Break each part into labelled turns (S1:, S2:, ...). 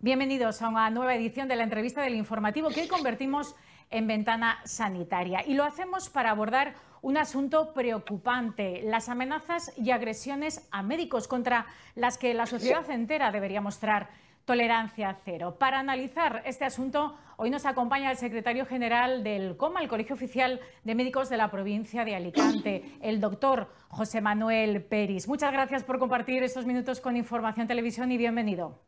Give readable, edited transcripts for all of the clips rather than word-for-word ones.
S1: Bienvenidos a una nueva edición de la entrevista del informativo que hoy convertimos en ventana sanitaria. Y lo hacemos para abordar un asunto preocupante, las amenazas y agresiones a médicos contra las que la sociedad entera debería mostrar tolerancia cero. Para analizar este asunto, hoy nos acompaña el secretario general del COMA, el Colegio Oficial de Médicos de la provincia de Alicante, el doctor José Manuel Peris. Muchas gracias por compartir estos minutos con Información Televisión y bienvenido.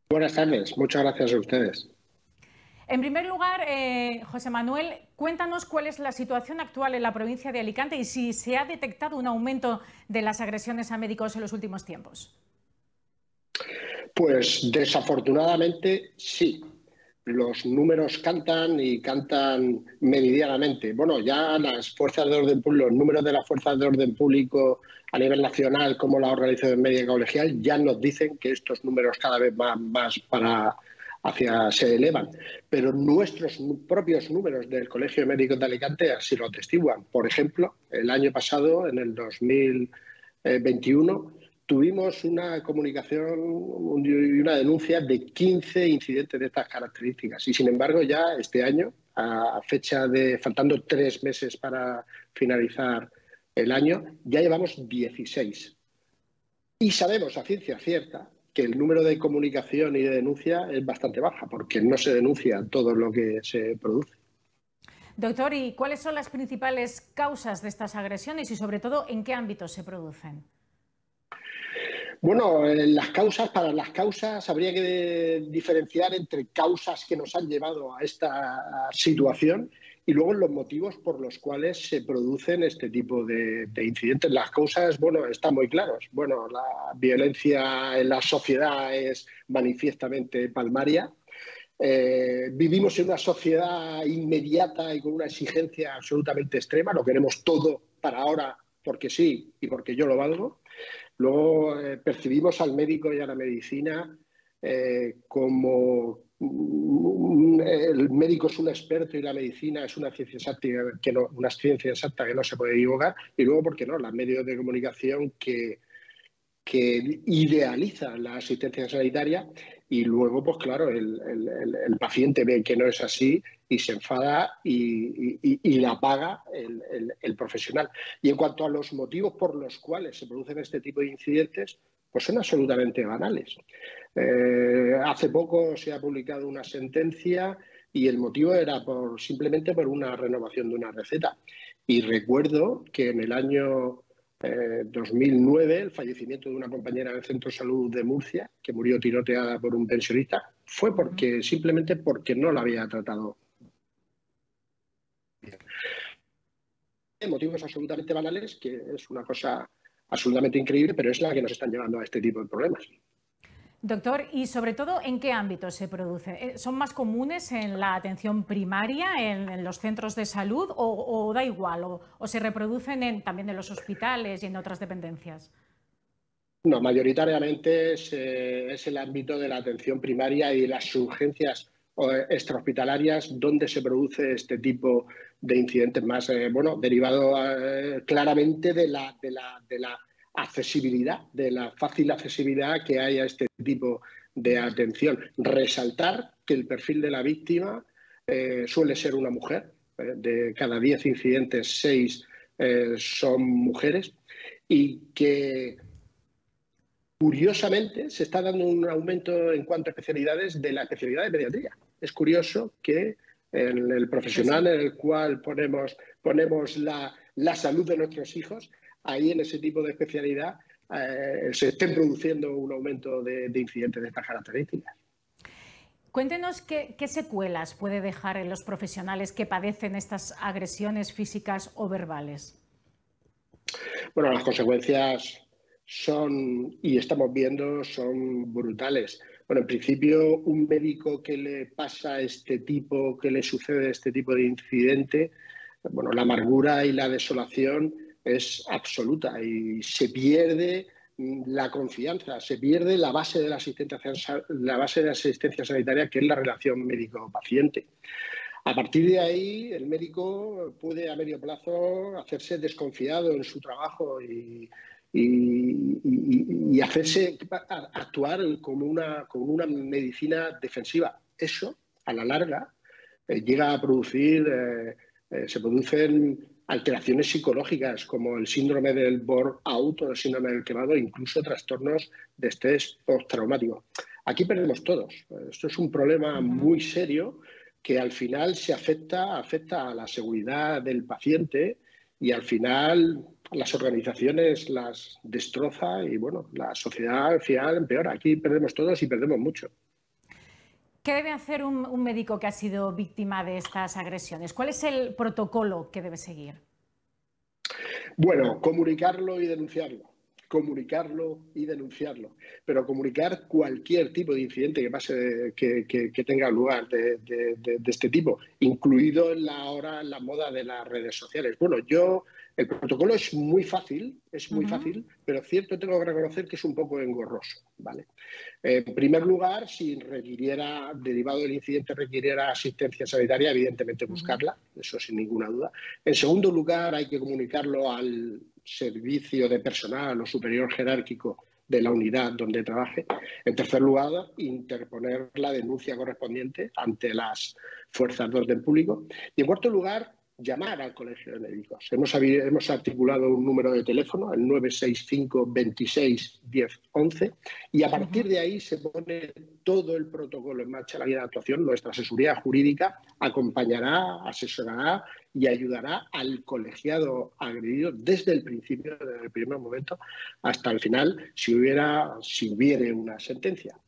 S2: Buenas tardes, muchas gracias a ustedes.
S1: En primer lugar, José Manuel, cuéntanos cuál es la situación actual en la provincia de Alicante y si se ha detectado un aumento de las agresiones a médicos en los últimos tiempos.
S2: Pues desafortunadamente sí. Los números cantan y cantan meridianamente. Bueno, ya las fuerzas de orden público, los números de las fuerzas de orden público a nivel nacional, como la Organización Médica Colegial, ya nos dicen que estos números cada vez más se elevan. Pero nuestros propios números del Colegio de Médicos de Alicante así lo atestiguan. Por ejemplo, el año pasado, en el 2021, tuvimos una comunicación y una denuncia de 15 incidentes de estas características. Y, sin embargo, ya este año, a fecha de faltando 3 meses para finalizar el año, ya llevamos 16. Y sabemos a ciencia cierta que el número de comunicación y de denuncia es bastante baja, porque no se denuncia todo lo que se produce.
S1: Doctor, ¿y cuáles son las principales causas de estas agresiones y, sobre todo, en qué ámbitos se producen?
S2: Bueno, para las causas habría que diferenciar entre causas que nos han llevado a esta situación y luego los motivos por los cuales se producen este tipo de incidentes. Las causas, bueno, están muy claras. Bueno, la violencia en la sociedad es manifiestamente palmaria. Vivimos en una sociedad inmediata y con una exigencia absolutamente extrema. Lo queremos todo para ahora porque sí y porque yo lo valgo. Luego percibimos al médico y a la medicina como el médico es un experto y la medicina es una ciencia exacta que no se puede equivocar. Y luego, ¿por qué no? Los medios de comunicación que idealizan la asistencia sanitaria y luego, pues claro, el paciente ve que no es así y se enfada y la paga el profesional. Y en cuanto a los motivos por los cuales se producen este tipo de incidentes, pues son absolutamente banales. Hace poco se ha publicado una sentencia y el motivo era simplemente por una renovación de una receta. Y recuerdo que en el año 2009, el fallecimiento de una compañera del Centro de Salud de Murcia, que murió tiroteada por un pensionista, fue simplemente porque no la había tratado bien. Motivos absolutamente banales, que es una cosa absolutamente increíble, pero es la que nos están llevando a este tipo de problemas.
S1: Doctor, y sobre todo, ¿en qué ámbitos se produce? ¿Son más comunes en la atención primaria, en los centros de salud, o da igual, o se reproducen también en los hospitales y en otras dependencias?
S2: No, mayoritariamente es el ámbito de la atención primaria y las urgencias extrahospitalarias donde se produce este tipo de incidentes más, derivado claramente de la accesibilidad, de la fácil accesibilidad que hay a este tipo de atención. Resaltar que el perfil de la víctima suele ser una mujer. De cada 10 incidentes, 6 son mujeres y que curiosamente se está dando un aumento en cuanto a especialidades de la especialidad de pediatría. Es curioso que en el profesional en el cual ponemos la salud de nuestros hijos, ahí en ese tipo de especialidad se estén produciendo un aumento de incidentes de estas características.
S1: Cuéntenos qué secuelas puede dejar en los profesionales que padecen estas agresiones físicas o verbales.
S2: Bueno, las consecuencias son, y estamos viendo, son brutales. Bueno, en principio, un médico que le pasa que le sucede este tipo de incidente, bueno, la amargura y la desolación es absoluta y se pierde la confianza, se pierde la base de la asistencia sanitaria, que es la relación médico-paciente. A partir de ahí, el médico puede a medio plazo hacerse desconfiado en su trabajo y y hacerse actuar como una medicina defensiva. Eso, a la larga, llega a producir, se producen alteraciones psicológicas como el síndrome del burnout o el síndrome del quemado, incluso trastornos de estrés postraumático. Aquí perdemos todos. Esto es un problema muy serio que al final afecta a la seguridad del paciente y al final las organizaciones las destroza y bueno, la sociedad al final empeora. Aquí perdemos todos y perdemos mucho.
S1: ¿Qué debe hacer un médico que ha sido víctima de estas agresiones? ¿Cuál es el protocolo que debe seguir?
S2: Bueno, comunicarlo y denunciarlo. Comunicarlo y denunciarlo. Pero comunicar cualquier tipo de incidente que pase, que tenga lugar de este tipo, incluido ahora en la moda de las redes sociales. Bueno, el protocolo es muy fácil, pero cierto tengo que reconocer que es un poco engorroso, ¿vale? En primer lugar, si derivado del incidente, requiriera asistencia sanitaria, evidentemente buscarla, eso sin ninguna duda. En segundo lugar, hay que comunicarlo al servicio de personal o superior jerárquico de la unidad donde trabaje. En tercer lugar, interponer la denuncia correspondiente ante las fuerzas de orden público. Y en cuarto lugar, llamar al Colegio de Médicos. Hemos articulado un número de teléfono, el 965 26 10 11, y a partir de ahí se pone todo el protocolo en marcha, la guía de actuación. Nuestra asesoría jurídica acompañará, asesorará y ayudará al colegiado agredido desde el principio, desde el primer momento, hasta el final, si hubiere una sentencia.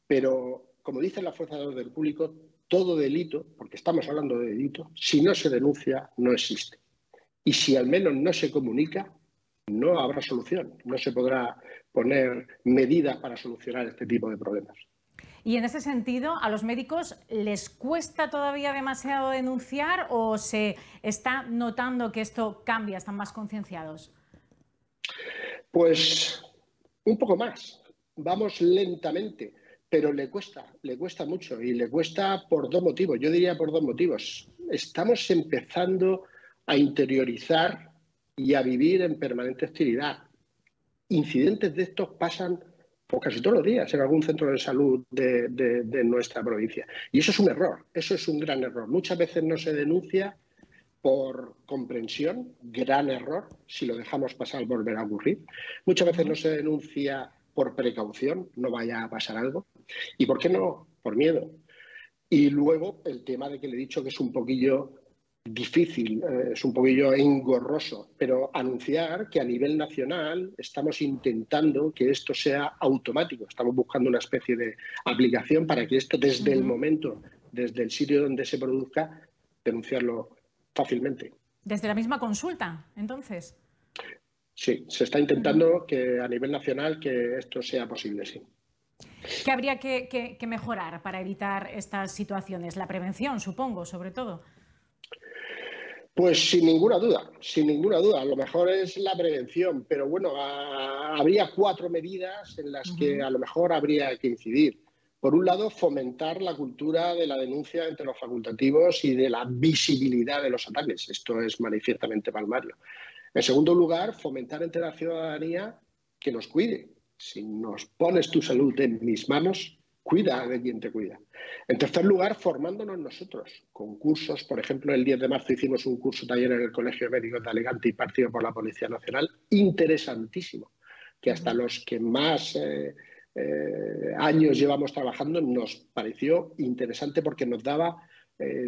S2: Pero, como dicen las fuerzas de orden público, todo delito, porque estamos hablando de delito, si no se denuncia, no existe. Y si al menos no se comunica, no habrá solución. No se podrá poner medidas para solucionar este tipo de problemas.
S1: Y en ese sentido, ¿a los médicos les cuesta todavía demasiado denunciar o se está notando que esto cambia, están más concienciados?
S2: Pues un poco más. Vamos lentamente. Pero le cuesta mucho y le cuesta por dos motivos. Yo diría por dos motivos. Estamos empezando a interiorizar y a vivir en permanente hostilidad. Incidentes de estos pasan casi todos los días en algún centro de salud de nuestra provincia. Y eso es un error, eso es un gran error. Muchas veces no se denuncia por comprensión, gran error, si lo dejamos pasar volverá a ocurrir. Muchas veces no se denuncia por precaución, no vaya a pasar algo. ¿Y por qué no? Por miedo. Y luego el tema de que le he dicho que es un poquillo difícil, es un poquillo engorroso, pero anunciar que a nivel nacional estamos intentando que esto sea automático. Estamos buscando una especie de aplicación para que esto desde el momento, desde el sitio donde se produzca, denunciarlo fácilmente.
S1: ¿Desde la misma consulta, entonces?
S2: Sí, se está intentando que a nivel nacional que esto sea posible, sí.
S1: ¿Qué habría que mejorar para evitar estas situaciones? La prevención, supongo, sobre todo.
S2: Pues sin ninguna duda, sin ninguna duda. Lo mejor es la prevención, pero bueno, habría 4 medidas en las que a lo mejor habría que incidir. Por un lado, fomentar la cultura de la denuncia entre los facultativos y de la visibilidad de los ataques. Esto es manifiestamente palmario. En segundo lugar, fomentar entre la ciudadanía que nos cuide. Si nos pones tu salud en mis manos, cuida de quien te cuida. En tercer lugar, formándonos nosotros con cursos. Por ejemplo, el 10 de marzo hicimos un curso taller en el Colegio de Médicos de Alicante impartido por la Policía Nacional, interesantísimo, que hasta los que más años llevamos trabajando nos pareció interesante porque nos daba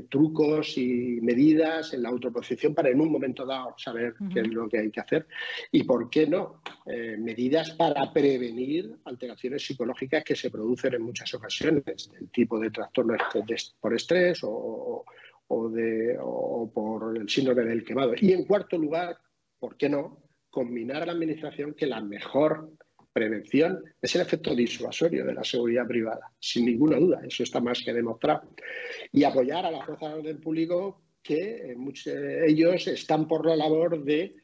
S2: trucos y medidas en la autoprotección para en un momento dado saber qué es lo que hay que hacer y, ¿por qué no?, medidas para prevenir alteraciones psicológicas que se producen en muchas ocasiones, del tipo de trastorno por estrés o por el síndrome del quemado. Y en cuarto lugar, ¿por qué no?, combinar a la Administración que la mejor prevención es el efecto disuasorio de la seguridad privada, sin ninguna duda, eso está más que demostrado. Y apoyar a las fuerzas de orden público que ellos están por la labor de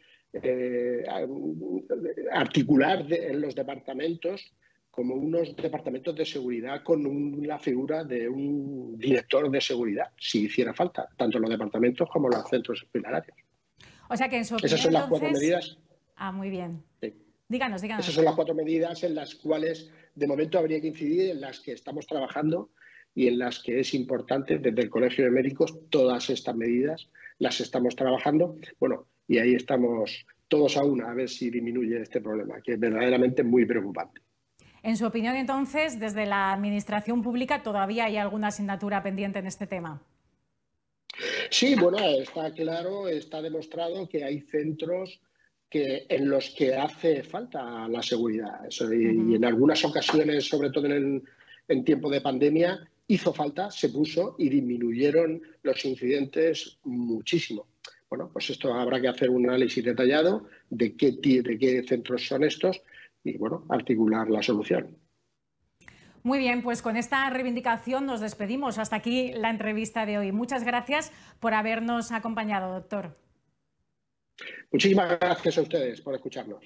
S2: articular en los departamentos como unos departamentos de seguridad con la figura de un director de seguridad, si hiciera falta, tanto en los departamentos como en los centros hospitalarios.
S1: O sea que en su opinión,
S2: esas son las
S1: entonces...
S2: 4 medidas.
S1: Ah, muy bien.
S2: Sí.
S1: Díganos, díganos.
S2: Esas son las 4 medidas en las cuales de momento habría que incidir, en las que estamos trabajando y en las que es importante desde el Colegio de Médicos. Todas estas medidas las estamos trabajando. Bueno, y ahí estamos todos a una a ver si disminuye este problema, que es verdaderamente muy preocupante.
S1: En su opinión, entonces, desde la Administración Pública, ¿todavía hay alguna asignatura pendiente en este tema?
S2: Sí, bueno, está claro, está demostrado que hay centros en los que hace falta la seguridad. Y en algunas ocasiones, sobre todo en tiempo de pandemia, hizo falta, se puso y disminuyeron los incidentes muchísimo. Bueno, pues esto habrá que hacer un análisis detallado de qué centros son estos y, bueno, articular la solución.
S1: Muy bien, pues con esta reivindicación nos despedimos. Hasta aquí la entrevista de hoy. Muchas gracias por habernos acompañado, doctor.
S2: Muchísimas gracias a ustedes por escucharnos.